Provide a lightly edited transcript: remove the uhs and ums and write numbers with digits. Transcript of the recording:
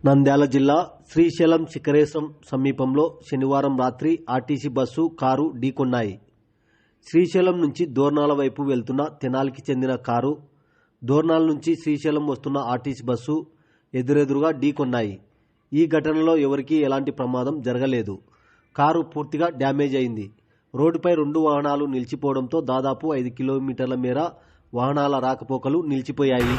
నంద్యాల జిల్లా శ్రీశైలం శిఖరేశం సమీపంలో శనివారం రాత్రి ఆర్టీసీ బస్సు, కారు ఢీకొన్నాయి. శ్రీశైలం నుంచి దోర్నాల వైపు వెళ్తున్న తెనాలికి చెందిన కారు, దోర్నాల నుంచి శ్రీశైలం వస్తున్న ఆర్టీసీ బస్సు ఎదురెదురుగా ఢీకొన్నాయి. ఈ ఘటనలో ఎవరికీ ఎలాంటి ప్రమాదం జరగలేదు. కారు పూర్తిగా డ్యామేజ్ అయింది. రోడ్డుపై 2 వాహనాలు నిలిచిపోవడంతో దాదాపు 5 కిలోమీటర్ల మేర వాహనాల రాకపోకలు నిలిచిపోయాయి.